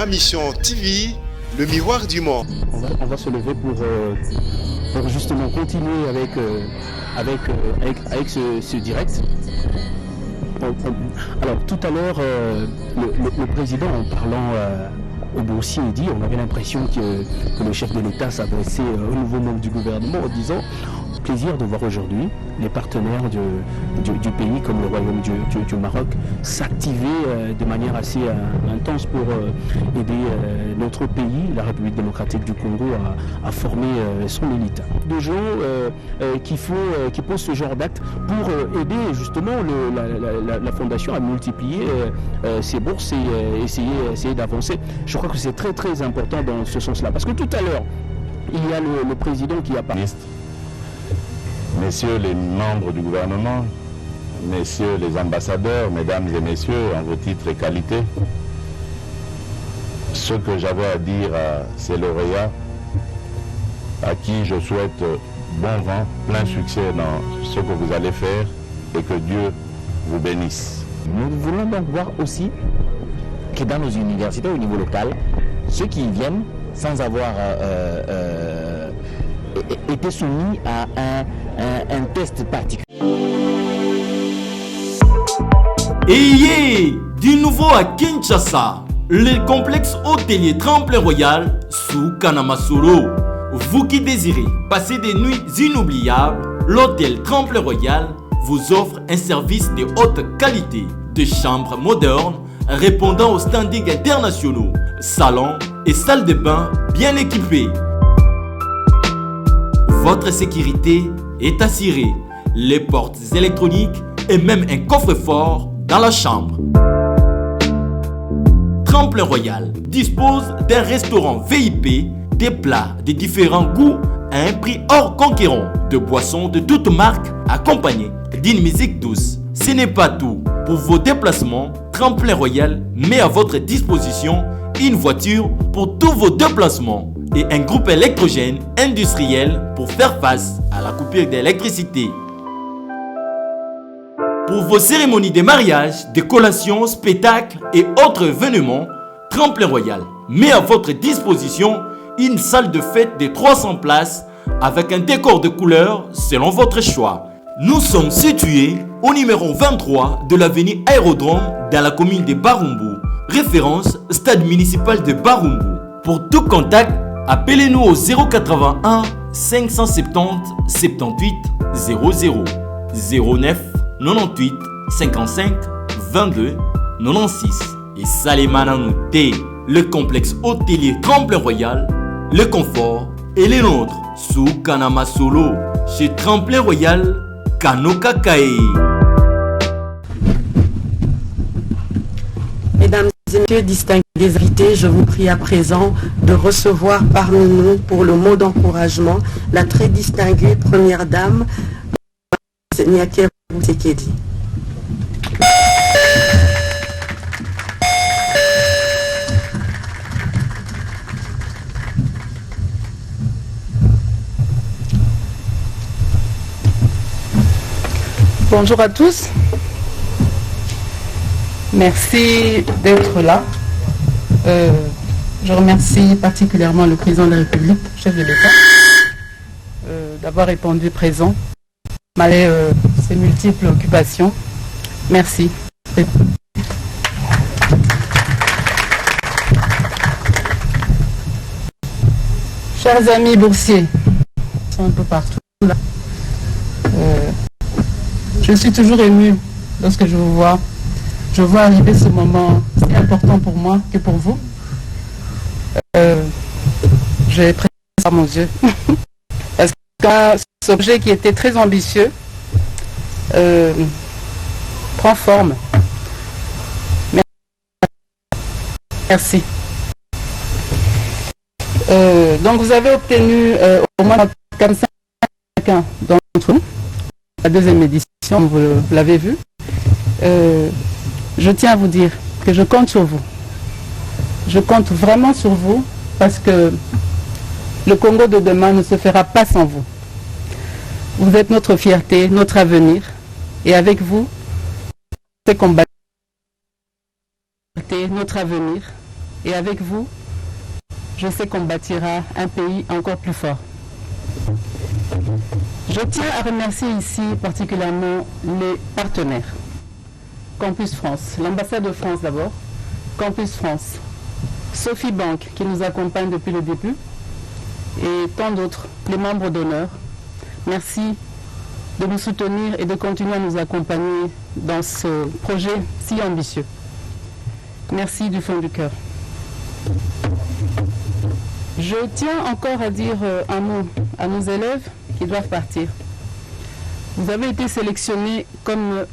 Ma Mission TV, le miroir du monde. On va se lever pour justement continuer avec ce direct. Alors tout à l'heure, le président, en parlant au Boursier, dit, on avait l'impression que le chef de l'État s'adressait aux nouveaux membres du gouvernement en disant: plaisir de voir aujourd'hui les partenaires du pays comme le Royaume du Maroc s'activer de manière assez intense pour aider notre pays, la République démocratique du Congo, à former son élite. De gens qui posent ce genre d'actes pour aider justement la Fondation à multiplier ses bourses et essayer d'avancer. Je crois que c'est très très important dans ce sens-là. Parce que tout à l'heure, il y a le président qui a parlé. Messieurs les membres du gouvernement, messieurs les ambassadeurs, mesdames et messieurs, en vos titres et qualités, ce que j'avais à dire à ces lauréats, à qui je souhaite bon vent, plein succès dans ce que vous allez faire et que Dieu vous bénisse. Nous voulons donc voir aussi que dans nos universités au niveau local, ceux qui viennent sans avoir été soumis à un test particulier. Et du nouveau à Kinshasa, le complexe hôtelier Tremplin Royal sous Kanamasolo. Vous qui désirez passer des nuits inoubliables, l'hôtel Tremplin Royal vous offre un service de haute qualité, de chambres modernes répondant aux standards internationaux, salons et salles de bain bien équipées. Votre sécurité est assurée, les portes électroniques et même un coffre-fort dans la chambre. Tremplin Royal dispose d'un restaurant VIP, des plats de différents goûts à un prix hors conquérant, de boissons de toutes marques accompagnées d'une musique douce. Ce n'est pas tout. Pour vos déplacements, Tremplin Royal met à votre disposition une voiture pour tous vos déplacements et un groupe électrogène industriel pour faire face à la coupure d'électricité. Pour vos cérémonies de mariage, de collations, spectacles et autres événements, Tremplin Royal met à votre disposition une salle de fête de 300 places avec un décor de couleurs selon votre choix. Nous sommes situés au numéro 23 de l'avenue Aérodrome dans la commune de Barumbu, référence stade municipal de Barumbu. Pour tout contact, appelez-nous au 081 570 78 00 09 98 55 22 96 et Salimana Nouté, le complexe hôtelier Tremplin Royal, le confort et les nôtres sous Kanamasolo chez Tremplin Royal Kanokakae. Mesdames et messieurs, distingués invités, je vous prie à présent de recevoir parmi nous pour le mot d'encouragement la très distinguée première dame, Nyakero Sekedi. Bonjour à tous. Merci d'être là. Je remercie particulièrement le président de la République, chef de l'État, d'avoir répondu présent malgré ses multiples occupations. Merci. Chers amis boursiers, ils sont un peu partout là. Je suis toujours émue lorsque je vous vois. Je vois arriver ce moment si important pour moi que pour vous. J'ai presque à mon yeux. Parce que cet objet qui était très ambitieux prend forme. Merci. Donc vous avez obtenu au moins comme ça chacun d'entre nous. La deuxième édition, vous l'avez vu. Je tiens à vous dire que je compte sur vous. Je compte vraiment sur vous parce que le Congo de demain ne se fera pas sans vous. Vous êtes notre fierté, notre avenir. Et avec vous, c'est combattre notre avenir. Et avec vous, je sais qu'on bâtira un pays encore plus fort. Je tiens à remercier ici particulièrement les partenaires. Campus France, l'ambassade de France d'abord, Campus France, Sophie Bank qui nous accompagne depuis le début et tant d'autres, les membres d'honneur. Merci de nous soutenir et de continuer à nous accompagner dans ce projet si ambitieux. Merci du fond du cœur. Je tiens encore à dire un mot à nos élèves qui doivent partir. Vous avez été sélectionnés comme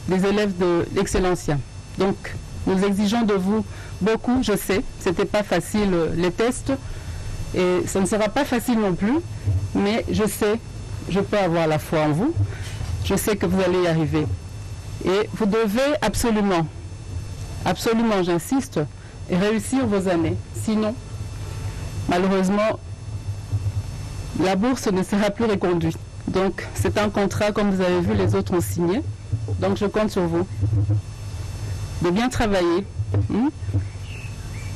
des élèves de l'Excellencia. Donc, nous exigeons de vous beaucoup, je sais, ce n'était pas facile les tests, et ça ne sera pas facile non plus, mais je sais, je peux avoir la foi en vous, je sais que vous allez y arriver. Et vous devez absolument, absolument, j'insiste, réussir vos années. Sinon, malheureusement, la bourse ne sera plus reconduite. Donc, c'est un contrat, comme vous avez vu, les autres ont signé. Donc, je compte sur vous de bien travailler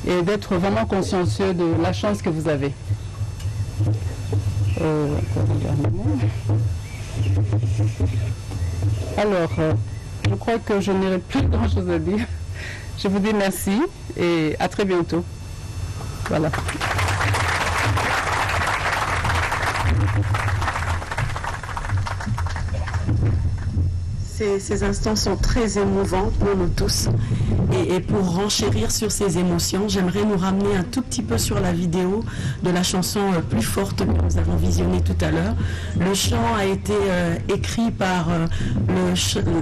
et d'être vraiment consciencieux de la chance que vous avez. Alors, je crois que je n'aurai plus grand-chose à dire. Je vous dis merci et à très bientôt. Voilà. Ces instants sont très émouvants pour nous tous. Et pour renchérir sur ces émotions, j'aimerais nous ramener un tout petit peu sur la vidéo de la chanson Plus forte que nous avons visionnée tout à l'heure. Le chant a été écrit par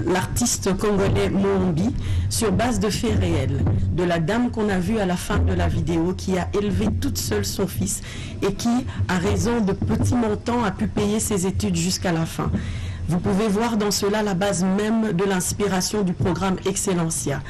l'artiste congolais Moombi sur base de faits réels. De la dame qu'on a vue à la fin de la vidéo qui a élevé toute seule son fils et qui, à raison de petits montants, a pu payer ses études jusqu'à la fin. Vous pouvez voir dans cela la base même de l'inspiration du programme Excellencia.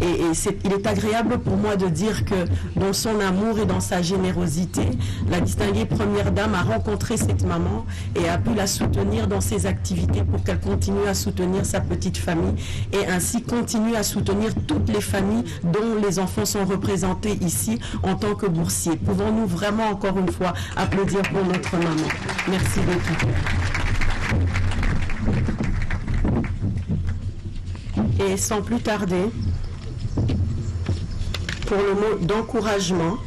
Et il est agréable pour moi de dire que dans son amour et dans sa générosité, la distinguée première dame a rencontré cette maman et a pu la soutenir dans ses activités pour qu'elle continue à soutenir sa petite famille et ainsi continue à soutenir toutes les familles dont les enfants sont représentés ici en tant que boursiers. Pouvons-nous vraiment encore une fois applaudir pour notre maman? Merci de tout. Et sans plus tarder, pour le mot d'encouragement,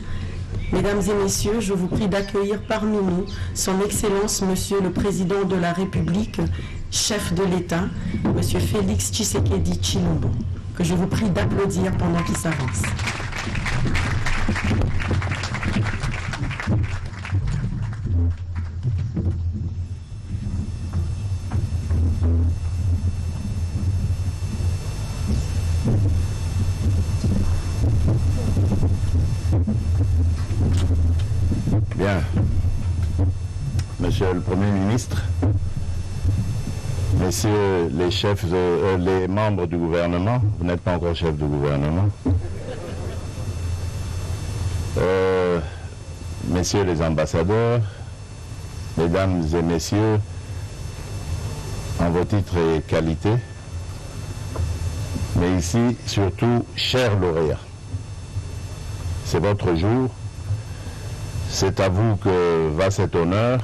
mesdames et messieurs, je vous prie d'accueillir parmi nous son Excellence, Monsieur le Président de la République, chef de l'État, Monsieur Félix Tshisekedi Tshilombo, que je vous prie d'applaudir pendant qu'il s'avance. Bien. Monsieur le Premier ministre, messieurs les chefs, les membres du gouvernement, vous n'êtes pas encore chef du gouvernement, messieurs les ambassadeurs, mesdames et messieurs, en vos titres et qualités, mais ici, surtout, chers lauréats, c'est votre jour. C'est à vous que va cet honneur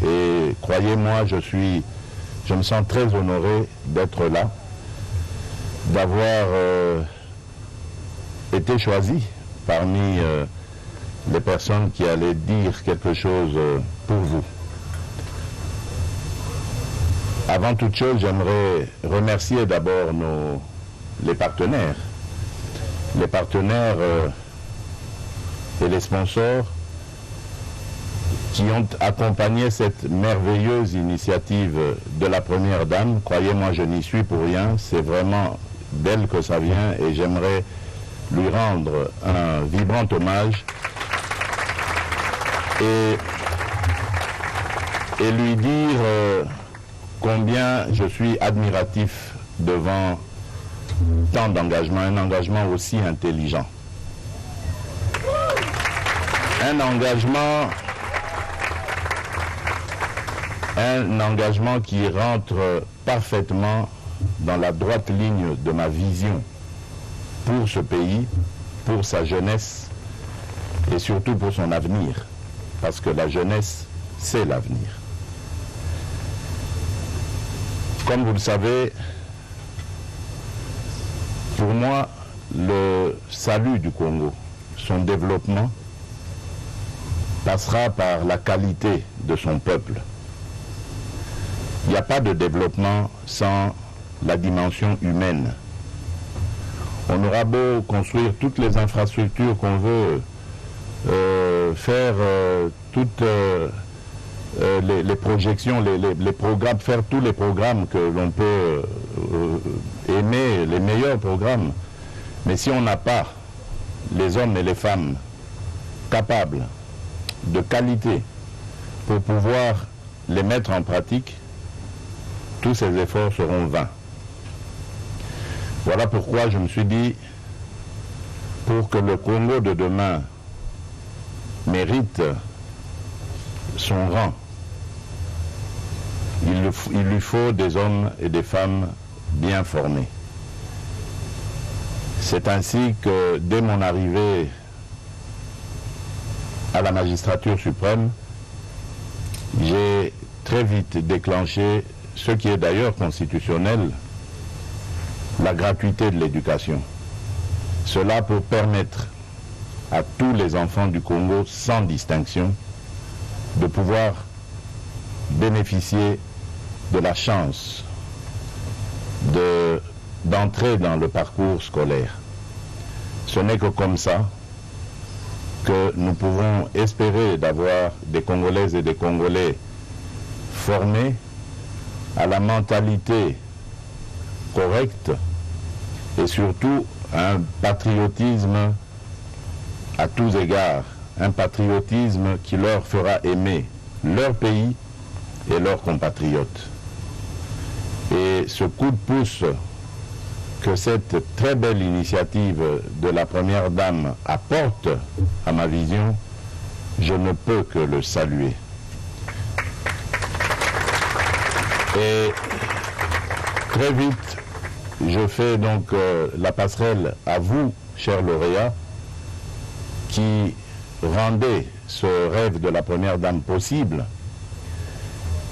et croyez-moi, je me sens très honoré d'être là, d'avoir été choisi parmi les personnes qui allaient dire quelque chose pour vous. Avant toute chose, j'aimerais remercier d'abord les partenaires et les sponsors qui ont accompagné cette merveilleuse initiative de la Première Dame. Croyez-moi, je n'y suis pour rien, c'est vraiment d'elle que ça vient et j'aimerais lui rendre un vibrant hommage et lui dire combien je suis admiratif devant tant d'engagement, un engagement aussi intelligent. Un engagement qui rentre parfaitement dans la droite ligne de ma vision pour ce pays pour sa jeunesse et surtout pour son avenir, parce que la jeunesse, c'est l'avenir. Comme vous le savez, pour moi, le salut du Congo, son développement, passera par la qualité de son peuple. Il n'y a pas de développement sans la dimension humaine. On aura beau construire toutes les infrastructures qu'on veut, faire toutes les projections, les programmes, faire tous les programmes que l'on peut aimer, les meilleurs programmes. Mais si on n'a pas les hommes et les femmes capables, de qualité, pour pouvoir les mettre en pratique, tous ces efforts seront vains. Voilà pourquoi je me suis dit, pour que le Congo de demain mérite son rang, il lui faut des hommes et des femmes bien formés. C'est ainsi que dès mon arrivée à la magistrature suprême, j'ai très vite déclenché ce qui est d'ailleurs constitutionnel, la gratuité de l'éducation. Cela pour permettre à tous les enfants du Congo, sans distinction, de pouvoir bénéficier de la chance d'entrer dans le parcours scolaire. Ce n'est que comme ça que nous pouvons espérer d'avoir des Congolaises et des Congolais formés à la mentalité correcte et surtout un patriotisme à tous égards, un patriotisme qui leur fera aimer leur pays et leurs compatriotes. Et ce coup de pouce que cette très belle initiative de la Première Dame apporte à ma vision, je ne peux que le saluer. Et très vite, je fais donc la passerelle à vous, chers lauréats, qui rendez ce rêve de la Première Dame possible,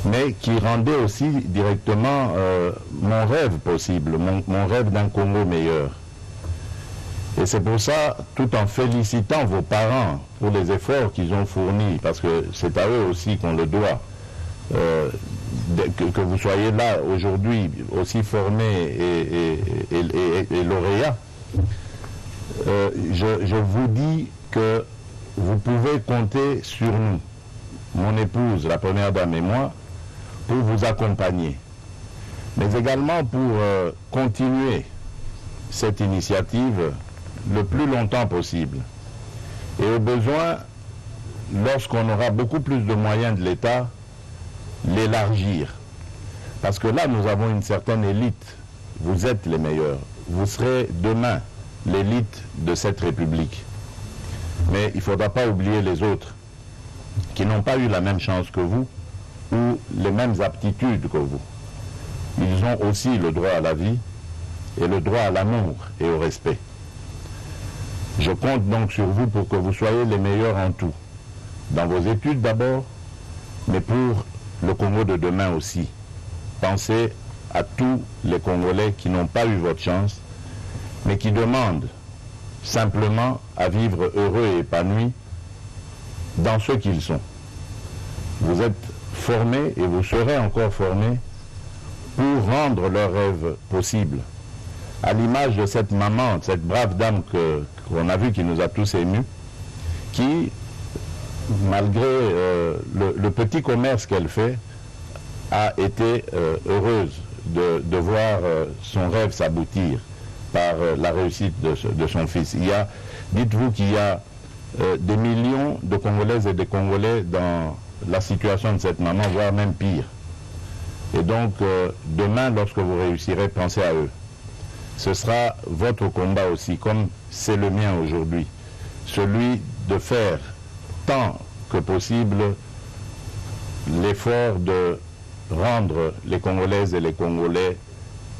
mais qui rendait aussi directement mon rêve possible, mon rêve d'un Congo meilleur. Et c'est pour ça, tout en félicitant vos parents pour les efforts qu'ils ont fournis, parce que c'est à eux aussi qu'on le doit, que vous soyez là aujourd'hui aussi formés et lauréats, je vous dis que vous pouvez compter sur nous, mon épouse, la Première Dame et moi, pour vous accompagner, mais également pour continuer cette initiative le plus longtemps possible. Et au besoin, lorsqu'on aura beaucoup plus de moyens de l'État, l'élargir. Parce que là, nous avons une certaine élite. Vous êtes les meilleurs. Vous serez demain l'élite de cette République. Mais il ne faudra pas oublier les autres qui n'ont pas eu la même chance que vous ou les mêmes aptitudes que vous. Ils ont aussi le droit à la vie et le droit à l'amour et au respect. Je compte donc sur vous pour que vous soyez les meilleurs en tout. Dans vos études d'abord, mais pour le Congo de demain aussi. Pensez à tous les Congolais qui n'ont pas eu votre chance, mais qui demandent simplement à vivre heureux et épanouis dans ce qu'ils sont. Vous êtes formés et vous serez encore formés pour rendre leurs rêves possibles. À l'image de cette maman, cette brave dame qu'on a vue qui nous a tous émus, qui, malgré le petit commerce qu'elle fait, a été heureuse de voir son rêve s'aboutir par la réussite de son fils. Dites-vous qu'il y a des millions de Congolaises et de Congolais dans la situation de cette maman, voire même pire. Et donc, demain, lorsque vous réussirez, pensez à eux. Ce sera votre combat aussi, comme c'est le mien aujourd'hui. Celui de faire tant que possible l'effort de rendre les Congolaises et les Congolais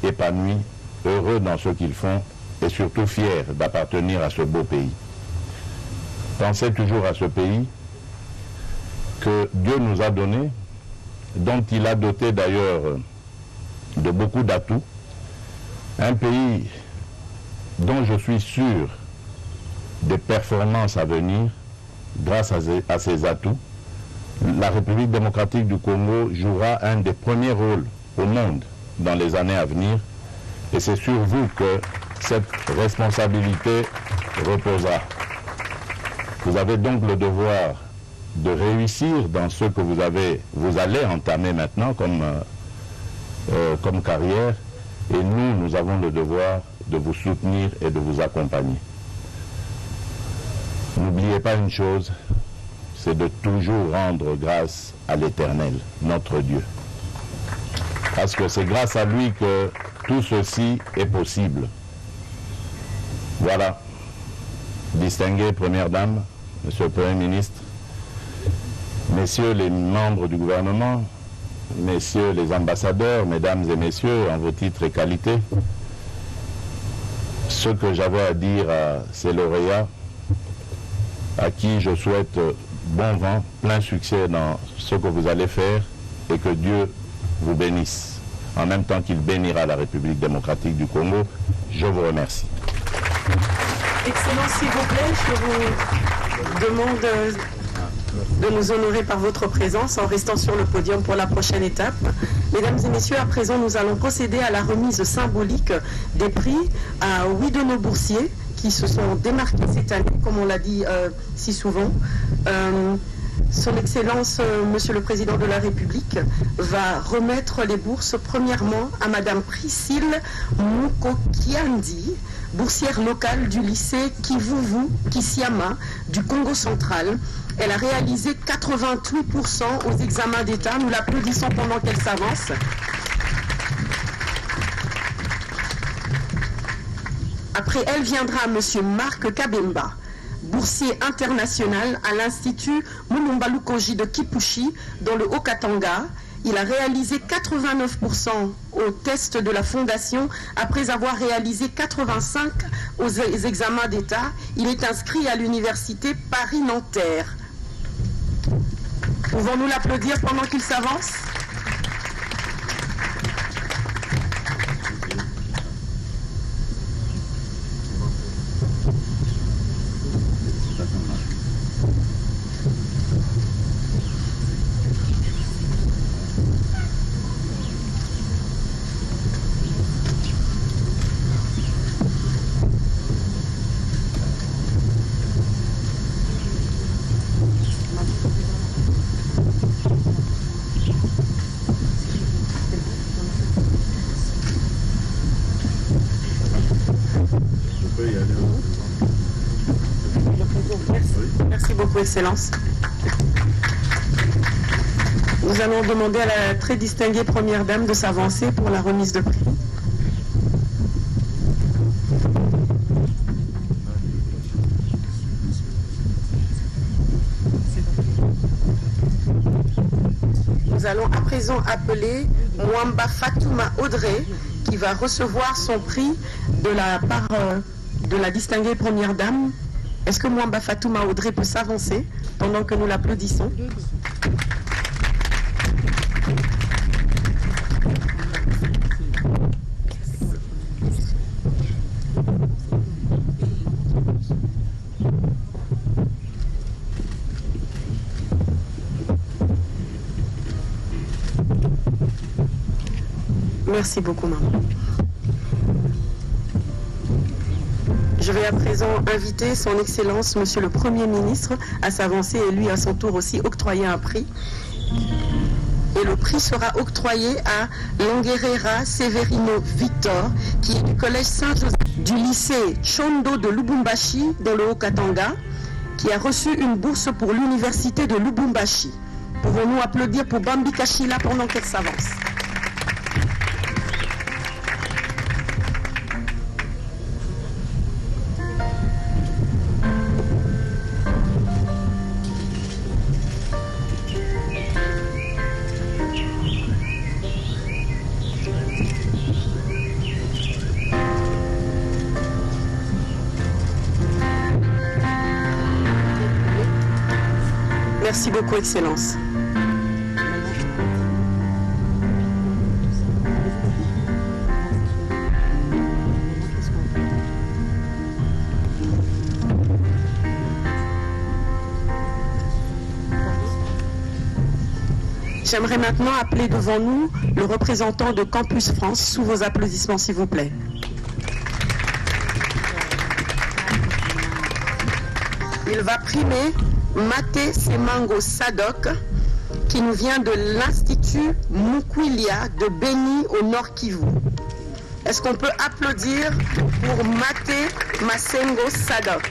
épanouis, heureux dans ce qu'ils font et surtout fier d'appartenir à ce beau pays. Pensez toujours à ce pays que Dieu nous a donné, dont il a doté d'ailleurs de beaucoup d'atouts. Un pays dont je suis sûr des performances à venir grâce à ses atouts. La République démocratique du Congo jouera un des premiers rôles au monde dans les années à venir, et c'est sur vous que cette responsabilité reposera. Vous avez donc le devoir de réussir dans ce que vous allez entamer maintenant comme carrière, et nous avons le devoir de vous soutenir et de vous accompagner. N'oubliez pas une chose, c'est de toujours rendre grâce à l'Éternel, notre Dieu. Parce que c'est grâce à lui que tout ceci est possible. Voilà, distinguée Première Dame, Monsieur le Premier ministre, Messieurs les membres du gouvernement, Messieurs les ambassadeurs, Mesdames et Messieurs, en vos titres et qualités, ce que j'avais à dire à ces lauréats, à qui je souhaite bon vent, plein succès dans ce que vous allez faire, et que Dieu vous bénisse, en même temps qu'il bénira la République démocratique du Congo. Je vous remercie. Excellence, s'il vous plaît, je vous demande de nous honorer par votre présence en restant sur le podium pour la prochaine étape. Mesdames et messieurs, à présent, nous allons procéder à la remise symbolique des prix à 8 de nos boursiers qui se sont démarqués cette année, comme on l'a dit si souvent. Son Excellence, Monsieur le Président de la République, va remettre les bourses premièrement à Madame Priscille Mukokiandi, boursière locale du lycée Kivuvu Kisiama du Congo central. Elle a réalisé 88% aux examens d'État. Nous l'applaudissons pendant qu'elle s'avance. Après elle viendra Monsieur Marc Kabemba, boursier international à l'Institut Mulumbalukoji de Kipushi, dans le Haut-Katanga. Il a réalisé 89% au test de la Fondation après avoir réalisé 85% aux examens d'État. Il est inscrit à l'Université Paris-Nanterre. Pouvons-nous l'applaudir pendant qu'il s'avance ? Merci beaucoup, Excellence. Nous allons demander à la très distinguée Première Dame de s'avancer pour la remise de prix. Nous allons à présent appeler Mwamba Fatouma Audrey, qui va recevoir son prix de la part de la distinguée Première Dame. Est-ce que Mwamba Fatouma Audrey peut s'avancer pendant que nous l'applaudissons ? Merci beaucoup, maman. Je vais à présent inviter son Excellence, Monsieur le Premier ministre, à s'avancer et lui, à son tour aussi, octroyer un prix. Et le prix sera octroyé à Longuerera Severino Victor, qui est du Collège Saint-Joseph du lycée Chondo de Lubumbashi, dans le Haut-Katanga, qui a reçu une bourse pour l'université de Lubumbashi. Pouvons-nous applaudir pour Bambi Kachila pendant qu'elle s'avance ? Merci beaucoup, Excellence. J'aimerais maintenant appeler devant nous le représentant de Campus France, sous vos applaudissements s'il vous plaît. Il va primer Maté Semango Sadok, qui nous vient de l'Institut Mukwilia de Beni au Nord Kivu. Est-ce qu'on peut applaudir pour Maté Masengo Sadok?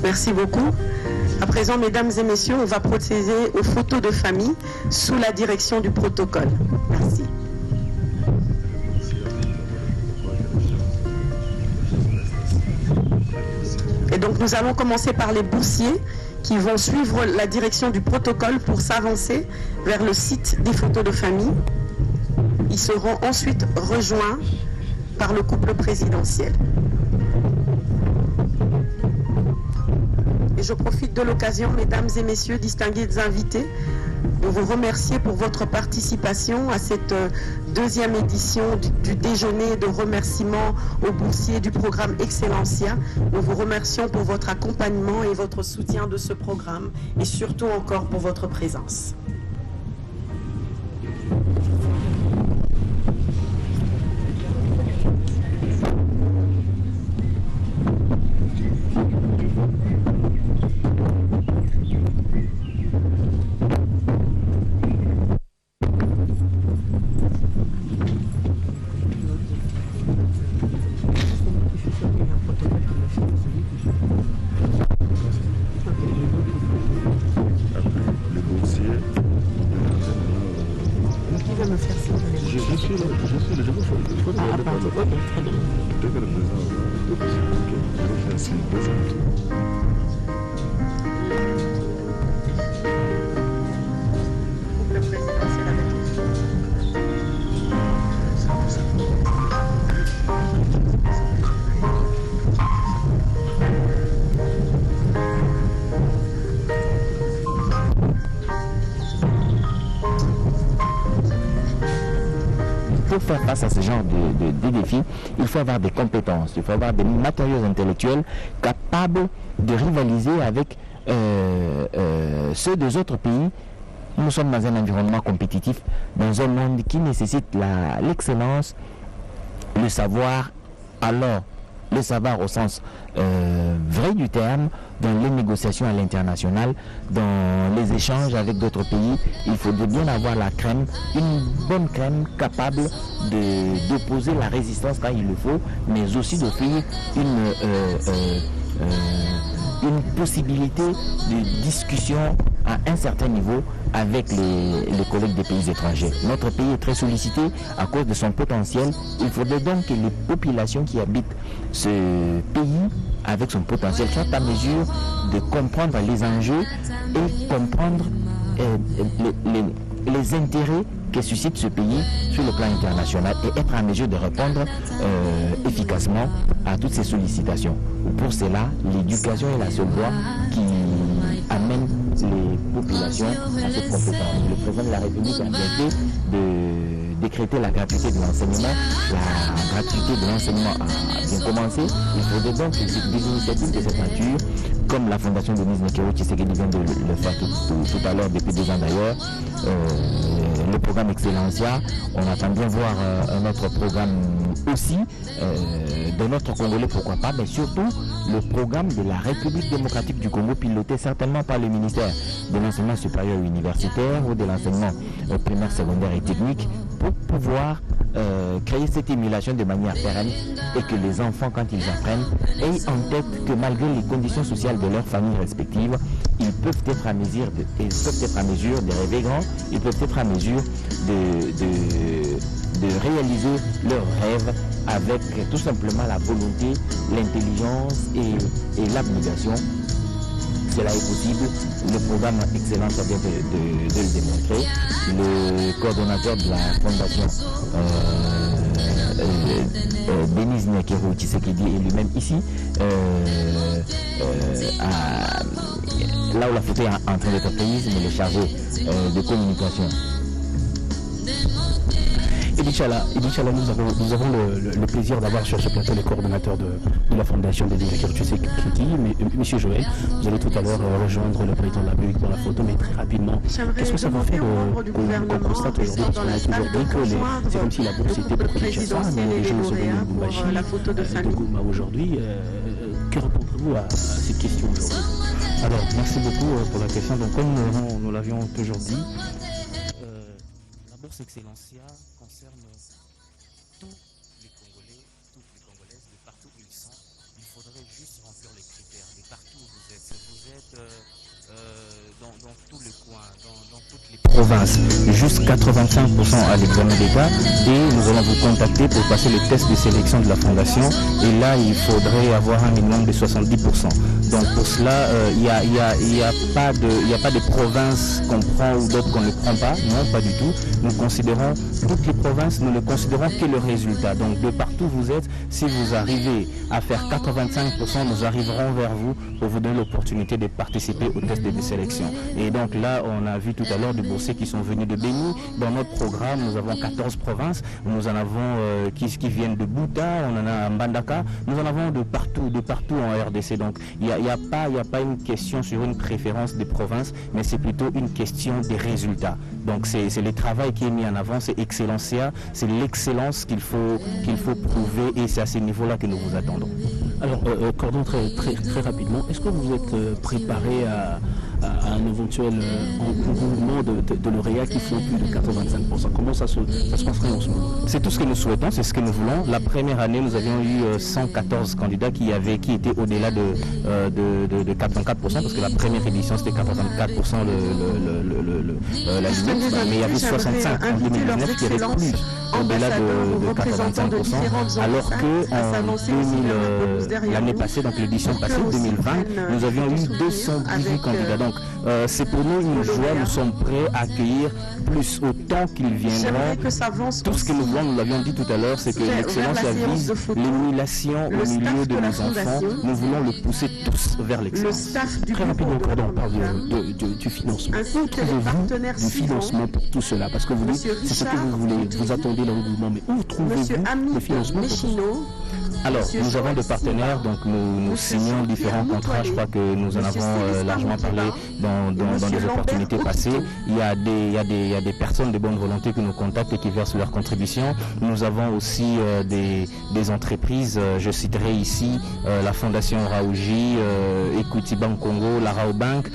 Merci beaucoup. À présent, mesdames et messieurs, on va procéder aux photos de famille sous la direction du protocole. Merci. Et donc, nous allons commencer par les boursiers qui vont suivre la direction du protocole pour s'avancer vers le site des photos de famille. Ils seront ensuite rejoints par le couple présidentiel. Et je profite de l'occasion, mesdames et messieurs, distingués invités, de vous remercier pour votre participation à cette deuxième édition du déjeuner de remerciements aux boursiers du programme Excellencia. Nous vous remercions pour votre accompagnement et votre soutien de ce programme et surtout encore pour votre présence. Pour faire face à ce genre de défis, il faut avoir des compétences, il faut avoir des matériaux intellectuels capables de rivaliser avec ceux des autres pays. Nous sommes dans un environnement compétitif, dans un monde qui nécessite l'excellence, le savoir, alors le savoir au sens vrai du terme, dans les négociations à l'international, dans les échanges avec d'autres pays. Il faudrait bien avoir la crème, une bonne crème capable d'opposer la résistance quand il le faut, mais aussi d'offrir une possibilité de discussion à un certain niveau avec les collègues des pays étrangers. Notre pays est très sollicité à cause de son potentiel. Il faudrait donc que les populations qui habitent ce pays avec son potentiel soient à mesure de comprendre les enjeux et comprendre les intérêts que suscite ce pays sur le plan international et être en mesure de répondre efficacement à toutes ces sollicitations. Pour cela, l'éducation est la seule voie qui amène les populations à cette compétence. Le président de la République a bien fait de décréter la gratuité de l'enseignement. La gratuité de l'enseignement a bien commencé. Il faudrait donc que des initiatives de cette nature, comme la Fondation Denise Nekero Tshisekedi vient de le faire tout à l'heure, depuis 2 ans d'ailleurs, le programme Excellencia, on attend bien voir un autre programme aussi de notre Congolais, pourquoi pas, mais surtout le programme de la République démocratique du Congo, piloté certainement par le ministère de l'enseignement supérieur universitaire ou de l'enseignement primaire, secondaire et technique, pour pouvoir créer cette émulation de manière pérenne et que les enfants, quand ils apprennent, aient en tête que malgré les conditions sociales de leurs familles respectives, ils peuvent être à mesure de rêver grand, ils peuvent être à mesure de réaliser leurs rêves avec tout simplement la volonté, l'intelligence et l'abnégation. Cela est possible. Le programme Excellence vient de le démontrer. Le coordonnateur de la fondation Denise Nyakero Tshisekedi est lui-même ici, là où la photo est en train d'être prise, mais il est chargé de communication. Edichala, nous avons le plaisir d'avoir sur ce plateau les coordonnateurs de la fondation Denise Nyakero Tshisekedi. Monsieur Joël, vous allez tout à l'heure rejoindre le président de la République pour la photo, mais très rapidement, qu'est-ce que ça va faire qu'on constate aujourd'hui, parce qu'on a toujours dit que c'est comme si la bourse était pour Kinshasa, mais les gens se veulent Lubumbashi, de Goma aujourd'hui. Que répondrez-vous à cette question aujourd'hui? Alors, merci beaucoup pour la question. Donc, comme nous l'avions toujours dit, la bourse Excellencia concerne tous les Congolais, toutes les Congolaises, de partout où ils sont. Il faudrait juste remplir les critères, de partout où vous êtes. Vous êtes dans tous les coins, dans toutes les provinces, jusqu'à 85% à l'examen d'État, et nous allons vous contacter pour passer le test de sélection de la fondation, et là il faudrait avoir un minimum de 70%. Donc pour cela, il n'y a pas de province qu'on prend ou d'autres qu'on ne prend pas, non, pas du tout. Nous considérons toutes les provinces, nous ne considérons que le résultat. Donc de partout où vous êtes, si vous arrivez à faire 85%, nous arriverons vers vous pour vous donner l'opportunité de participer au test de sélection. Et donc là, on a vu tout à l'heure des boursiers qui sont venus de Béni. Dans notre programme, nous avons 14 provinces. Nous en avons qui viennent de Bouta, on en a à Mbandaka. Nous en avons de partout en RDC. Donc il n'y a pas une question sur une préférence des provinces, mais c'est plutôt une question des résultats. Donc c'est le travail qui est mis en avant, c'est Excellencia, c'est l'excellence qu'il faut prouver, et c'est à ce niveau-là que nous vous attendons. Alors, Cordon, très rapidement, est-ce que vous êtes préparé à un éventuel engouement de lauréats qui font plus de 85%? Comment ça se passerait en ce moment? C'est tout ce que nous souhaitons, c'est ce que nous voulons. La première année, nous avions eu 114 candidats qui étaient au-delà de 84%, parce que la première édition c'était 84% la limite, mais il y avait 65 en 2019 qui étaient plus au-delà de 85%, alors que l'année passée, donc l'édition passée, 2020, nous avions eu 218 candidats. Donc c'est pour nous une joie, nous sommes prêts à accueillir plus autant qu'ils viendront. Tout ce que nous voulons, nous l'avions dit tout à l'heure, c'est que l'excellence vise l'émulation au milieu de nos enfants. Nous voulons le pousser tous vers l'excellence. Très rapidement, quand on parle du financement, où trouvez-vous du financement pour tout cela? Parce que vous dites, c'est ce que vous voulez, vous attendez l'engouement, mais où trouvez-vous le financement pour tout cela? Alors, nous avons des partenaires, donc nous signons différents contrats. Je crois que nous en avons largement parlé dans des opportunités passées. Il y a des personnes de bonne volonté qui nous contactent et qui versent leurs contributions. Nous avons aussi des entreprises. Je citerai ici la Fondation Raouji, Equity Bank Congo, la Rao Bank,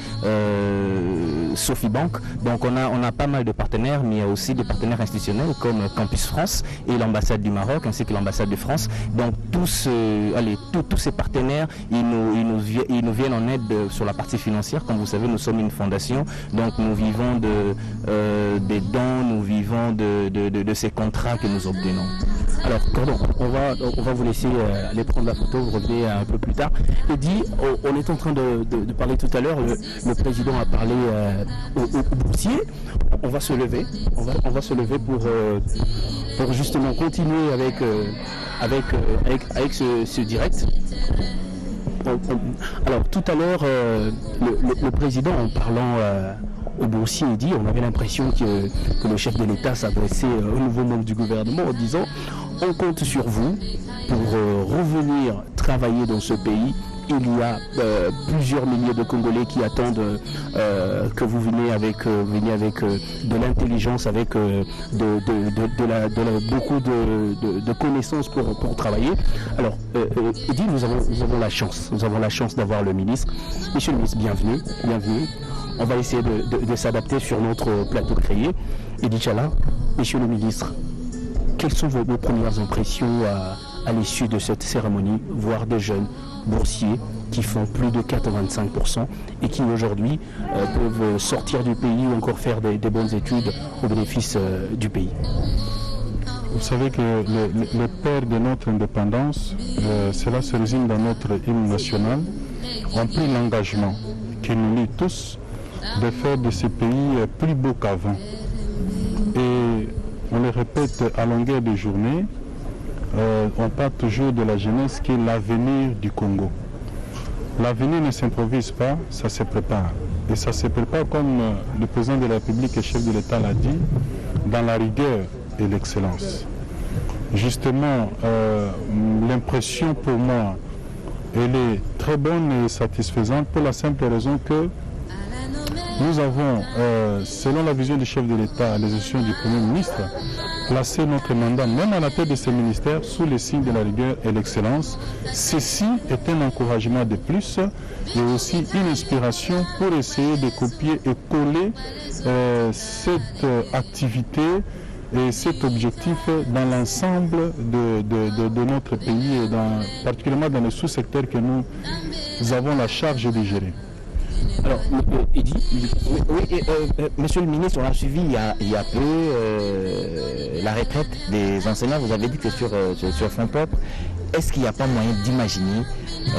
Sophie Bank. Donc on a pas mal de partenaires, mais il y a aussi des partenaires institutionnels comme Campus France et l'ambassade du Maroc ainsi que l'ambassade de France. Donc tous ces partenaires, ils nous viennent en aide sur la partie financière. Comme vous savez, nous sommes une fondation, donc nous vivons des dons, nous vivons de ces contrats que nous obtenons. Alors, Cordon, on va vous laisser aller prendre la photo, vous revenez un peu plus tard. Et dit, on est en train de parler tout à l'heure, le président a parlé aux boursiers. On va se lever, on va se lever pour justement continuer avec ce direct. Alors tout à l'heure, le président, en parlant aux boursiers, dit, on avait l'impression que le chef de l'État s'adressait aux nouveaux membres du gouvernement en disant on compte sur vous pour revenir travailler dans ce pays. Il y a plusieurs milliers de Congolais qui attendent que vous veniez avec de l'intelligence, avec beaucoup de connaissances pour travailler. Alors, Eddy, nous avons la chance d'avoir le ministre. Monsieur le ministre, bienvenue. On va essayer de s'adapter sur notre plateau créé. Eddy Chala, monsieur le ministre, quelles sont vos premières impressions à l'issue de cette cérémonie, voire des jeunes boursiers qui font plus de 85% et qui aujourd'hui peuvent sortir du pays ou encore faire des bonnes études au bénéfice du pays? Vous savez que le père de notre indépendance, cela se résume dans notre hymne national, ont pris l'engagement qui nous lie tous de faire de ce pays plus beau qu'avant. Et on le répète à longueur de journée, on parle toujours de la jeunesse qui est l'avenir du Congo. L'avenir ne s'improvise pas, ça se prépare. Et ça se prépare comme le président de la République et chef de l'État l'a dit, dans la rigueur et l'excellence. Justement, l'impression pour moi, elle est très bonne et satisfaisante pour la simple raison que nous avons, selon la vision du chef de l'État, les institutions du Premier ministre, placé notre mandat, même à la tête de ce ministère, sous les signes de la rigueur et l'excellence. Ceci est un encouragement de plus et aussi une inspiration pour essayer de copier et coller cette activité et cet objectif dans l'ensemble de notre pays et particulièrement dans les sous-secteurs que nous avons la charge de gérer. Alors, Eddy, monsieur le ministre, on a suivi il y a peu la retraite des enseignants. Vous avez dit que sur fonds propres, est-ce qu'il n'y a pas moyen d'imaginer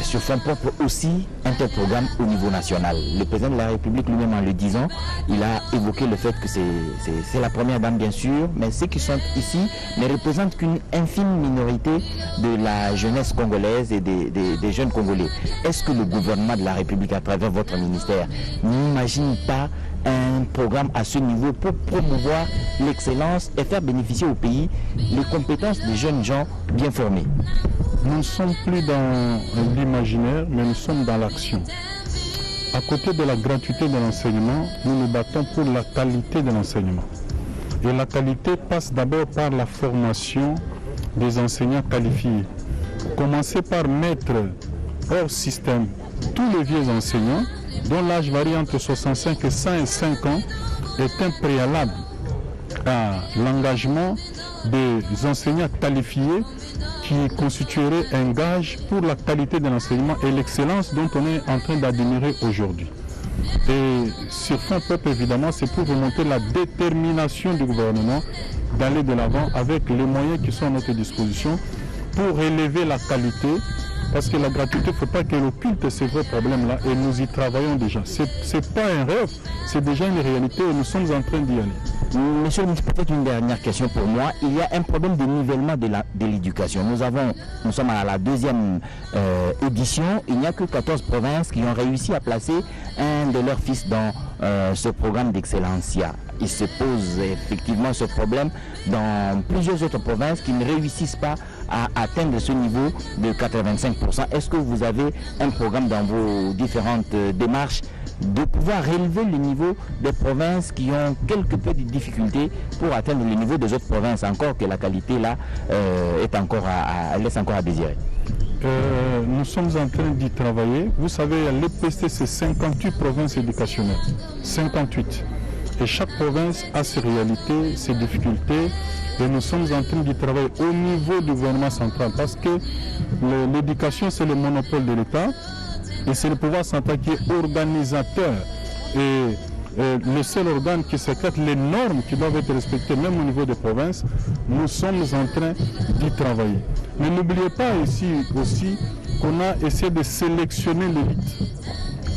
sur fonds propres aussi un tel programme au niveau national? Le président de la République lui-même, en le disant, il a évoqué le fait que c'est la première dame, bien sûr, mais ceux qui sont ici ne représentent qu'une infime minorité de la jeunesse congolaise et des jeunes Congolais. Est-ce que le gouvernement de la République, à travers votre ministère, n'imagine pas un programme à ce niveau pour promouvoir l'excellence et faire bénéficier au pays les compétences des jeunes gens bien formés? Nous ne sommes plus dans l'imaginaire, mais nous sommes dans l'action. À côté de la gratuité de l'enseignement, nous nous battons pour la qualité de l'enseignement. Et la qualité passe d'abord par la formation des enseignants qualifiés. Commencer par mettre hors système tous les vieux enseignants, dont l'âge varie entre 65 et 105 ans, est un préalable à l'engagement des enseignants qualifiés qui constituerait un gage pour la qualité de l'enseignement et l'excellence dont on est en train d'admirer aujourd'hui. Et sur fonds propres, évidemment, c'est pour remonter la détermination du gouvernement d'aller de l'avant avec les moyens qui sont à notre disposition pour élever la qualité, parce que la gratuité, il ne faut pas qu'elle occulte ces vrais problèmes-là, et nous y travaillons déjà. Ce n'est pas un rêve, c'est déjà une réalité et nous sommes en train d'y aller. Monsieur le ministre, peut-être une dernière question pour moi. Il y a un problème de nivellement de l'éducation. Nous sommes à la deuxième édition. Il n'y a que 14 provinces qui ont réussi à placer un de leurs fils dans ce programme d'Excellencia. Il se pose effectivement ce problème dans plusieurs autres provinces qui ne réussissent pas à atteindre ce niveau de 85%. Est-ce que vous avez un programme dans vos différentes démarches de pouvoir relever le niveau des provinces qui ont quelque peu de difficultés pour atteindre le niveau des autres provinces, encore que la qualité là laisse encore à désirer? Nous sommes en train d'y travailler. Vous savez, l'EPC, c'est 58 provinces éducationnelles. 58. Et chaque province a ses réalités, ses difficultés. Et nous sommes en train d'y travailler au niveau du gouvernement central. Parce que l'éducation, c'est le monopole de l'État. Et c'est le pouvoir central qui est organisateur. Et le seul organe qui sécrète les normes qui doivent être respectées, même au niveau des provinces, nous sommes en train d'y travailler. Mais n'oubliez pas ici aussi qu'on a essayé de sélectionner l'élite.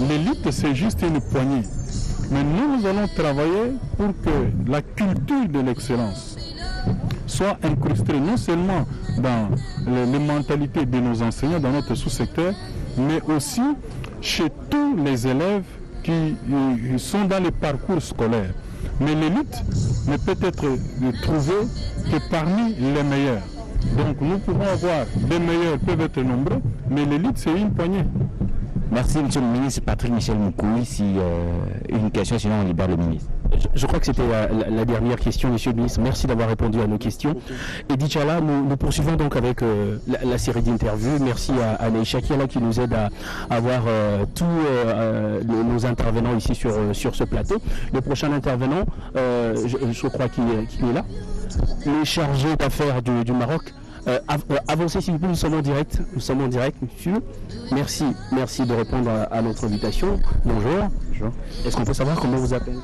L'élite, c'est juste une poignée. Mais nous allons travailler pour que la culture de l'excellence soit incrustée non seulement dans les mentalités de nos enseignants, dans notre sous-secteur, mais aussi chez tous les élèves qui sont dans les parcours scolaires. Mais l'élite ne peut être trouvée que parmi les meilleurs. Donc nous pouvons avoir des meilleurs, peuvent être nombreux, mais l'élite c'est une poignée. Merci monsieur le ministre Patrick Michel Moukouy. Si une question, sinon on libère le ministre. Je crois que c'était la dernière question, monsieur le ministre. Merci d'avoir répondu à nos questions. Et d'Inch'Allah, nous poursuivons donc avec la série d'interviews. Merci à Neisha qui est là, qui nous aide à avoir tous nos intervenants ici sur ce plateau. Le prochain intervenant, je crois qu'il est là. Le chargé d'affaires du Maroc. Avancez s'il vous plaît, nous sommes en direct, monsieur. Merci de répondre à notre invitation. Bonjour. Est-ce qu'on peut savoir comment vous appelez?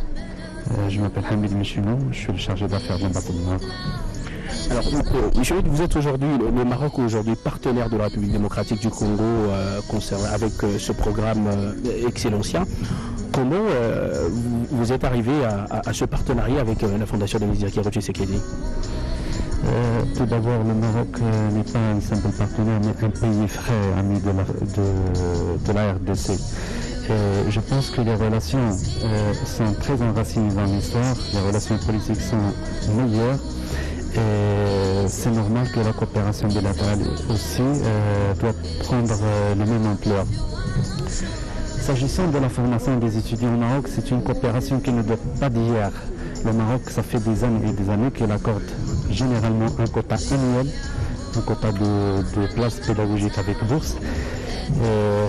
Je m'appelle Hamid Michino, je suis le chargé d'affaires de l'ambassade du Maroc. Alors, monsieur, vous êtes aujourd'hui, le Maroc est aujourd'hui partenaire de la République démocratique du Congo avec ce programme Excellencia. Comment vous êtes arrivé à ce partenariat avec la Fondation de Miséricorde Tshisekedi? Tout d'abord, le Maroc n'est pas un simple partenaire, mais un pays frère, ami de la RDC. Et je pense que les relations sont très enracinées dans l'histoire, les relations politiques sont meilleures. Et c'est normal que la coopération bilatérale aussi doit prendre la même ampleur. S'agissant de la formation des étudiants au Maroc, c'est une coopération qui ne date pas d'hier. Le Maroc, ça fait des années et des années qu'il accorde généralement un quota annuel, un quota de places pédagogiques avec bourse.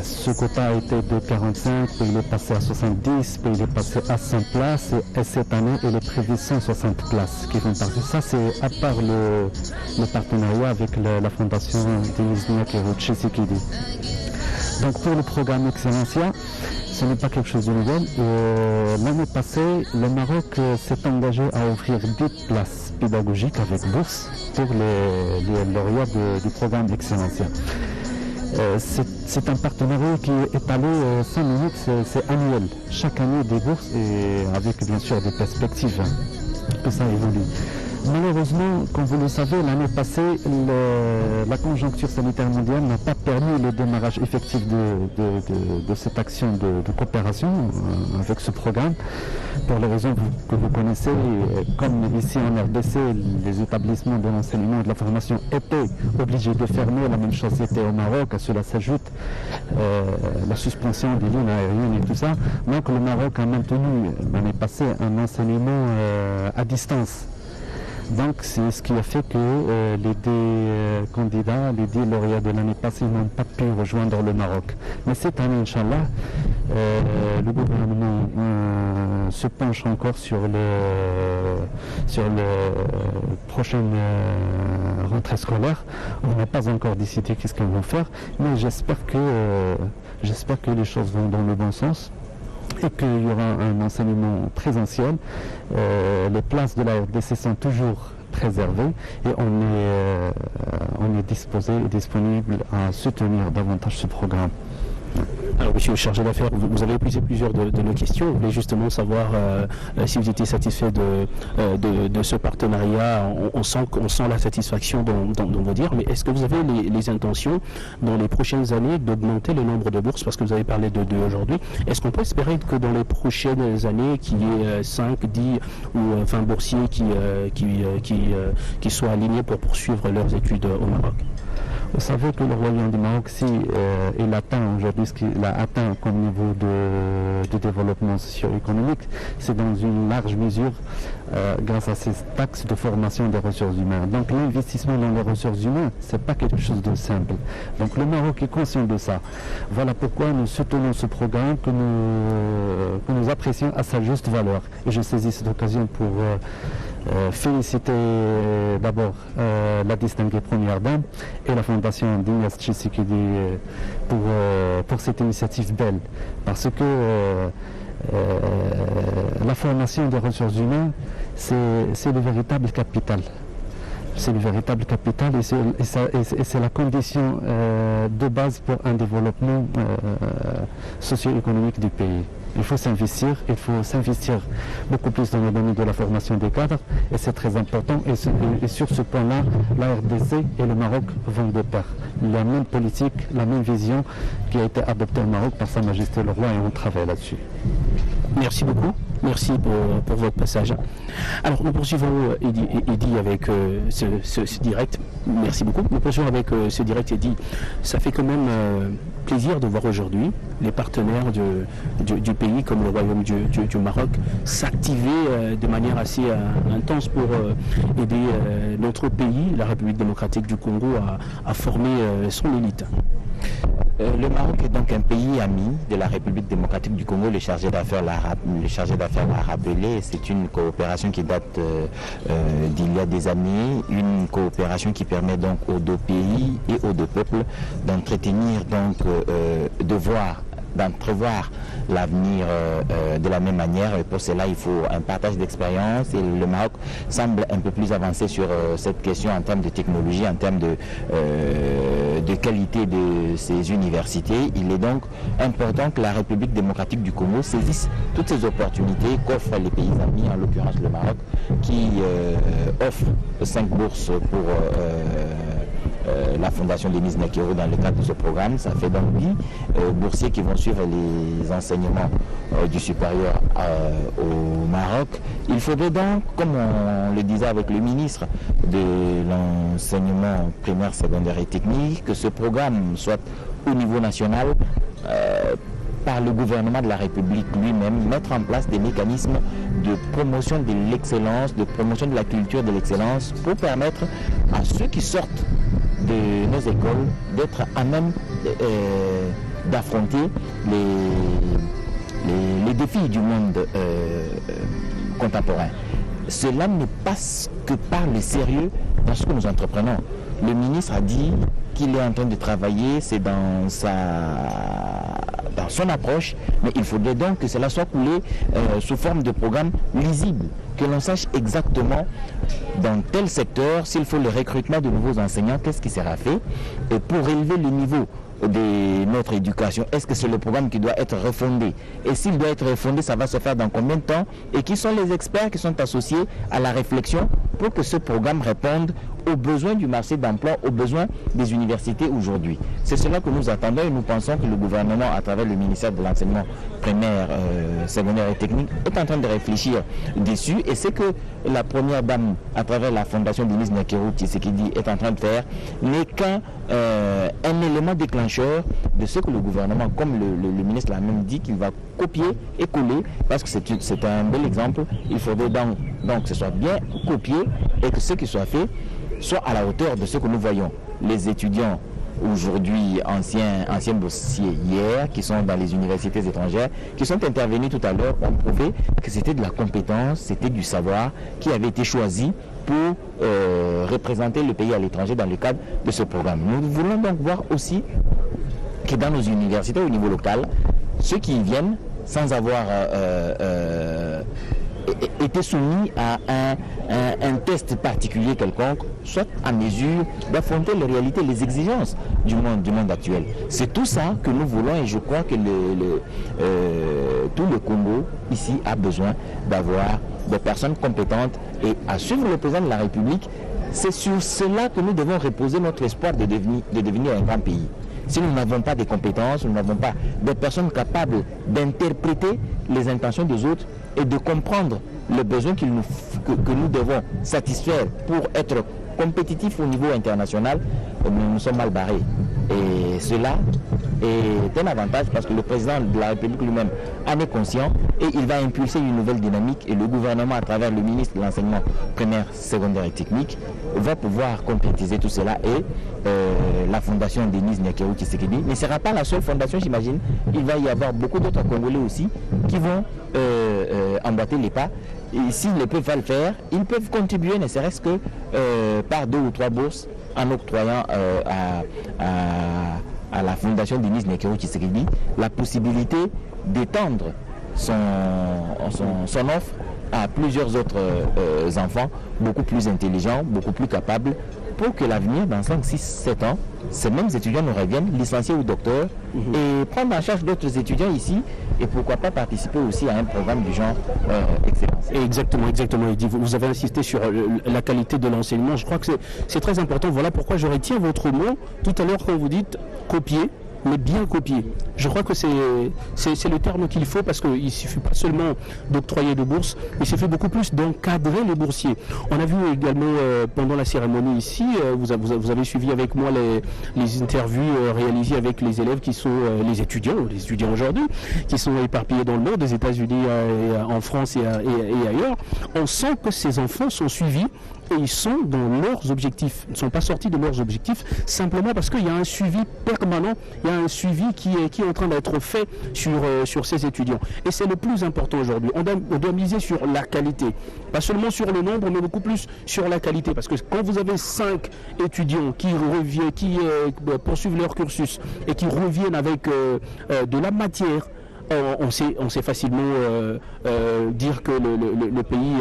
Ce quota a été de 45, puis il est passé à 70, puis il est passé à 100 places, et cette année, il est prévu 160 places qui vont partir. Ça, c'est à part le partenariat avec la fondation Denis Tshisekedi. Donc pour le programme Excellencia, ce n'est pas quelque chose de nouvel. L'année passée, le Maroc s'est engagé à offrir 10 places pédagogiques avec bourse pour les lauréats du programme Excellencia. C'est un partenariat qui est étalé 5 minutes, c'est annuel. Chaque année des bourses et avec bien sûr des perspectives que ça évolue. Malheureusement, comme vous le savez, l'année passée, la conjoncture sanitaire mondiale n'a pas permis le démarrage effectif de cette action de coopération avec ce programme. Pour les raisons que vous connaissez, comme ici en RDC, les établissements de l'enseignement et de la formation étaient obligés de fermer, la même chose était au Maroc, à cela s'ajoute la suspension des lignes aériennes et tout ça. Donc le Maroc a maintenu l'année passée un enseignement à distance. Donc c'est ce qui a fait que les 10 candidats, les 10 lauréats de l'année passée n'ont pas pu rejoindre le Maroc. Mais cette année, Inch'Allah, le gouvernement se penche encore sur le prochaine rentrée scolaire. On n'a pas encore décidé qu'est-ce qu'on va faire, mais j'espère que les choses vont dans le bon sens. Et qu'il y aura un enseignement présentiel. Les places de la RDC sont toujours préservées et on est disposé et disponible à soutenir davantage ce programme. Alors, monsieur le chargé d'affaires, vous avez épuisé plusieurs de nos questions. Vous voulez justement savoir si vous étiez satisfait de ce partenariat. On sent la satisfaction dans vos dires, mais est-ce que vous avez les intentions dans les prochaines années d'augmenter le nombre de bourses, parce que vous avez parlé de 2 aujourd'hui. Est-ce qu'on peut espérer que dans les prochaines années, qu'il y ait 5, 10 ou 20 boursiers qui soient alignés pour poursuivre leurs études au Maroc? Vous savez que le Royaume du Maroc, si il atteint aujourd'hui ce qu'il a atteint comme niveau de développement socio-économique, c'est dans une large mesure grâce à ces taxes de formation des ressources humaines. Donc l'investissement dans les ressources humaines, c'est pas quelque chose de simple. Donc le Maroc est conscient de ça. Voilà pourquoi nous soutenons ce programme que nous apprécions à sa juste valeur. Et je saisis cette occasion pour féliciter d'abord la distinguée première dame et la fondation Denis Tshisekedi pour cette initiative belle, parce que la formation des ressources humaines, c'est le véritable capital. C'est le véritable capital et c'est la condition de base pour un développement socio-économique du pays. Il faut s'investir beaucoup plus dans le domaine de la formation des cadres et c'est très important. Et sur ce point-là, la RDC et le Maroc vont de pair. La même politique, la même vision qui a été adoptée au Maroc par Sa Majesté le Roi et on travaille là-dessus. Merci beaucoup. Merci pour votre passage. Alors, nous poursuivons Eddy avec ce direct. Merci beaucoup. Nous poursuivons avec ce direct Eddy. Ça fait quand même plaisir de voir aujourd'hui les partenaires du pays comme le Royaume du Maroc s'activer de manière assez intense pour aider notre pays, la République démocratique du Congo, à former son élite. Le Maroc est donc un pays ami de la République démocratique du Congo. Le chargé d'affaires l'a rappelé. C'est une coopération qui date d'il y a des années, une coopération qui permet donc aux 2 pays et aux 2 peuples d'entretenir donc de voir d'entrevoir l'avenir de la même manière. Et pour cela, il faut un partage d'expérience. Et le Maroc semble un peu plus avancé sur cette question en termes de technologie, en termes de qualité de ces universités. Il est donc important que la République démocratique du Congo saisisse toutes ces opportunités qu'offrent les pays amis, en l'occurrence le Maroc, qui offre 5 bourses pour la fondation Denis Nakero dans le cadre de ce programme. Ça fait donc 10 boursiers qui vont suivre les enseignements du supérieur au Maroc. Il faudrait donc, comme on le disait avec le ministre de l'enseignement primaire, secondaire et technique, que ce programme soit au niveau national par le gouvernement de la République lui-même, mettre en place des mécanismes de promotion de l'excellence, de promotion de la culture de l'excellence, pour permettre à ceux qui sortent de nos écoles d'être à même d'affronter les défis du monde contemporain. Cela ne passe que par le sérieux dans ce que nous entreprenons. Le ministre a dit qu'il est en train de travailler, c'est dans son approche, mais il faudrait donc que cela soit coulé sous forme de programme lisible, que l'on sache exactement dans tel secteur, s'il faut le recrutement de nouveaux enseignants, qu'est-ce qui sera fait, et pour élever le niveau de notre éducation, est-ce que c'est le programme qui doit être refondé? Et s'il doit être refondé, ça va se faire dans combien de temps? Et qui sont les experts qui sont associés à la réflexion pour que ce programme réponde aux besoins du marché d'emploi, aux besoins des universités aujourd'hui? C'est cela que nous attendons et nous pensons que le gouvernement, à travers le ministère de l'enseignement primaire, secondaire et technique, est en train de réfléchir dessus. Et c'est que la première dame, à travers la fondation Denis Nakero Tshisekedi, est en train de faire, n'est qu'un élément déclencheur de ce que le gouvernement, comme le ministre l'a même dit, qu'il va copier et coller, parce que c'est un bel exemple. Il faudrait donc que ce soit bien copié et que ce qui soit fait soit à la hauteur de ce que nous voyons. Les étudiants aujourd'hui, anciens boursiers hier, qui sont dans les universités étrangères, qui sont intervenus tout à l'heure, ont prouvé que c'était de la compétence, c'était du savoir qui avait été choisi pour représenter le pays à l'étranger dans le cadre de ce programme. Nous voulons donc voir aussi que dans nos universités au niveau local, ceux qui y viennent sans avoir été soumis à un test particulier quelconque, soit à mesure d'affronter les réalités, les exigences du monde actuel. C'est tout ça que nous voulons et je crois que tout le Congo ici a besoin d'avoir des personnes compétentes et à suivre le président de la République. C'est sur cela que nous devons reposer notre espoir de devenir un grand pays. Si nous n'avons pas des compétences, nous n'avons pas des personnes capables d'interpréter les intentions des autres et de comprendre les besoins que nous devons satisfaire pour être compétitifs au niveau international, nous sommes mal barrés. Et cela est un avantage parce que le président de la République lui-même en est conscient et il va impulser une nouvelle dynamique et le gouvernement, à travers le ministre de l'enseignement primaire, secondaire et technique, va pouvoir concrétiser tout cela et la fondation Denis Nakero Tshisekedi ne sera pas la seule fondation, j'imagine. Il va y avoir beaucoup d'autres Congolais aussi qui vont emboîter les pas. Et s'ils ne peuvent pas le faire, ils peuvent contribuer, ne serait-ce que par 2 ou 3 bourses en octroyant à la fondation Denis Nakero Tshisekedi la possibilité d'étendre son offre à plusieurs autres enfants beaucoup plus intelligents, beaucoup plus capables, pour que l'avenir, dans 5, 6, 7 ans, ces mêmes étudiants nous reviennent, licenciés ou docteurs, et prendre en charge d'autres étudiants ici, et pourquoi pas participer aussi à un programme du genre excellence. Exactement. Eddy, vous avez insisté sur la qualité de l'enseignement. Je crois que c'est très important. Voilà pourquoi je retiens votre mot tout à l'heure quand vous dites copier, mais bien copier. Je crois que c'est le terme qu'il faut parce qu'il ne suffit pas seulement d'octroyer de bourses, mais il suffit beaucoup plus d'encadrer les boursiers. On a vu également pendant la cérémonie ici, vous avez suivi avec moi les interviews réalisées avec les élèves qui sont les étudiants aujourd'hui, qui sont éparpillés dans le monde, aux États-Unis, en France et ailleurs. On sent que ces enfants sont suivis et ils sont dans leurs objectifs. Ils ne sont pas sortis de leurs objectifs simplement parce qu'il y a un suivi permanent, il y a un suivi qui est en train d'être fait sur ces étudiants. Et c'est le plus important aujourd'hui. On doit miser sur la qualité. Pas seulement sur le nombre, mais beaucoup plus sur la qualité. Parce que quand vous avez 5 étudiants qui poursuivent leur cursus et qui reviennent avec de la matière, on sait facilement dire que le pays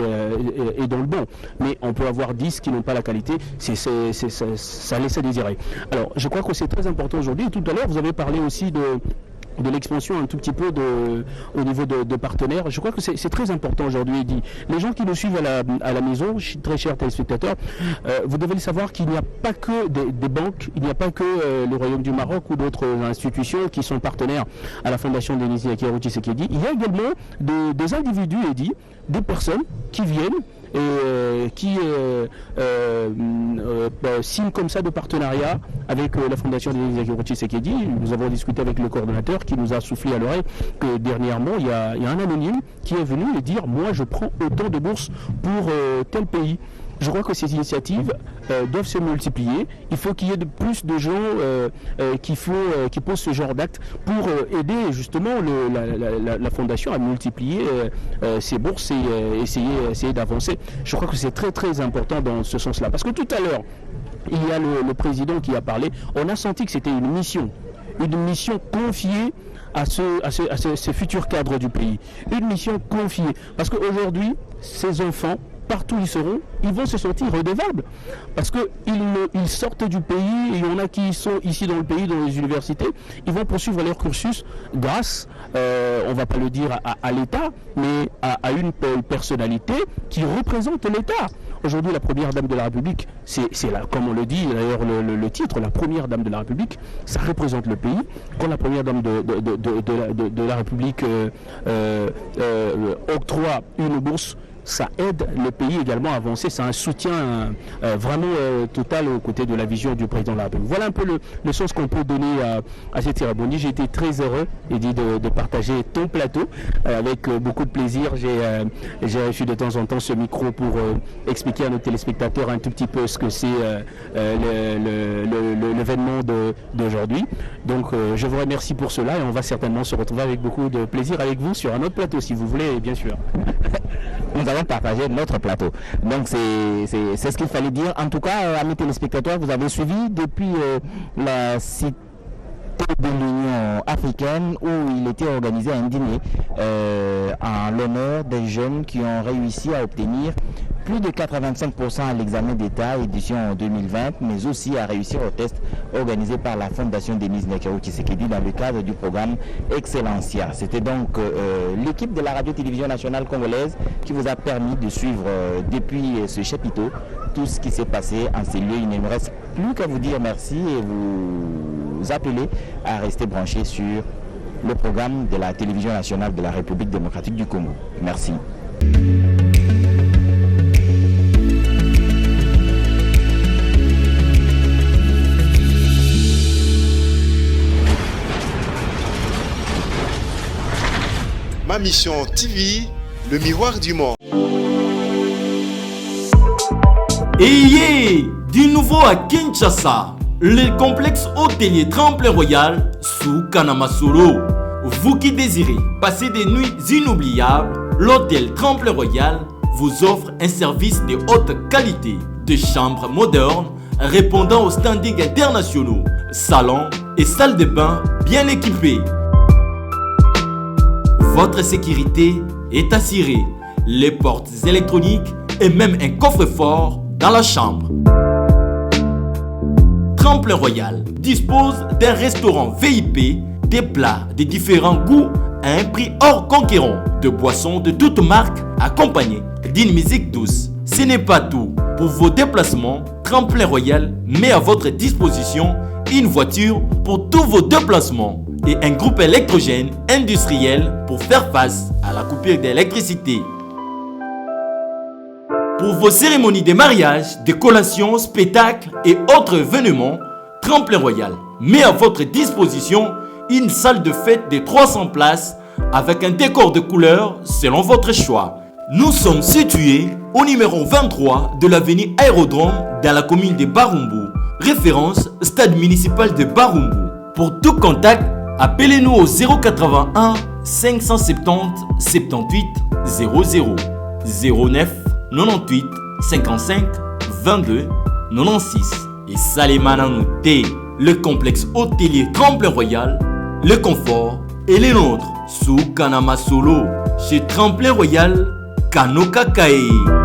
est dans le bon. Mais on peut avoir 10 qui n'ont pas la qualité, ça laisse à désirer. Alors, je crois que c'est très important aujourd'hui. Et tout à l'heure, vous avez parlé aussi de l'expansion un tout petit peu au niveau de partenaires. Je crois que c'est très important aujourd'hui. Les gens qui nous suivent à la maison, très chers téléspectateurs, vous devez le savoir qu'il n'y a pas que des banques, il n'y a pas que le Royaume du Maroc ou d'autres institutions qui sont partenaires à la fondation Denis Yakeru Tshisekedi. Il y a également des individus, des personnes qui viennent et qui signe comme ça de partenariat avec la fondation Denis Yakeru Tshisekedi. Nous avons discuté avec le coordonnateur qui nous a soufflé à l'oreille que dernièrement il y a un anonyme qui est venu et dire moi je prends autant de bourses pour tel pays. Je crois que ces initiatives doivent se multiplier. Il faut qu'il y ait plus de gens qui posent ce genre d'actes pour aider justement la fondation à multiplier ces bourses et essayer d'avancer. Je crois que c'est très très important dans ce sens-là. Parce que tout à l'heure, il y a le président qui a parlé. On a senti que c'était une mission confiée à ce futur cadre du pays. Une mission confiée. Parce qu'aujourd'hui, ces enfants, partout où ils seront, ils vont se sentir redevables. Parce qu'ils sortent du pays, et il y en a qui sont ici dans le pays, dans les universités, ils vont poursuivre leur cursus grâce, on ne va pas le dire à l'État, mais à une personnalité qui représente l'État. Aujourd'hui, la première dame de la République, c'est comme on le dit, d'ailleurs le titre, la première dame de la République, ça représente le pays. Quand la première dame de la République octroie une bourse, ça aide le pays également à avancer. C'est un soutien vraiment total aux côtés de la vision du président de la République. Voilà un peu le sens qu'on peut donner à cette cérémonie. J'ai été très heureux, Eddy, de partager ton plateau avec beaucoup de plaisir. J'ai reçu de temps en temps ce micro pour expliquer à nos téléspectateurs un tout petit peu ce que c'est l'événement d'aujourd'hui. Donc je vous remercie pour cela et on va certainement se retrouver avec beaucoup de plaisir avec vous sur un autre plateau si vous voulez, bien sûr. Nous allons partager notre plateau. Donc c'est ce qu'il fallait dire. En tout cas, amis téléspectateurs, vous avez suivi depuis la cité de l'Union africaine où il était organisé un dîner en l'honneur des jeunes qui ont réussi à obtenir plus de 85% à l'examen d'État édition 2020, mais aussi à réussir au test organisé par la Fondation Denis Yakeru Tshisekedi dans le cadre du programme Excellencia. C'était donc l'équipe de la radio-télévision nationale congolaise qui vous a permis de suivre depuis ce chapiteau tout ce qui s'est passé en ces lieux. Il ne me reste plus qu'à vous dire merci et vous appeler à rester branchés sur le programme de la télévision nationale de la République démocratique du Congo. Merci. Ma mission TV, le miroir du monde. Et du nouveau à Kinshasa, le complexe hôtelier Tremplin Royal sous Kanamasolo. Vous qui désirez passer des nuits inoubliables, l'hôtel Tremplin Royal vous offre un service de haute qualité, de chambres modernes répondant aux standards internationaux, salons et salles de bain bien équipées. Votre sécurité est assurée, les portes électroniques et même un coffre-fort dans la chambre. Tremplin Royal dispose d'un restaurant VIP, des plats de différents goûts à un prix hors conquérant, de boissons de toutes marques accompagnées d'une musique douce. Ce n'est pas tout. Pour vos déplacements, Tremplin Royal met à votre disposition une voiture pour tous vos déplacements et un groupe électrogène industriel pour faire face à la coupure d'électricité. Pour vos cérémonies de mariage, de collations, spectacles et autres événements, Tremplin Royal met à votre disposition une salle de fête de 300 places avec un décor de couleurs selon votre choix. Nous sommes situés au numéro 23 de l'avenue Aérodrome dans la commune de Barumbu. Référence Stade municipal de Barumbu. Pour tout contact, appelez-nous au 081 570 78 00 09 98 55 22 96. Et Salimana Nouté, le complexe hôtelier Tremplin Royal, le confort et les nôtres sous Kanama Solo chez Tremplin Royal Kanoka Kae.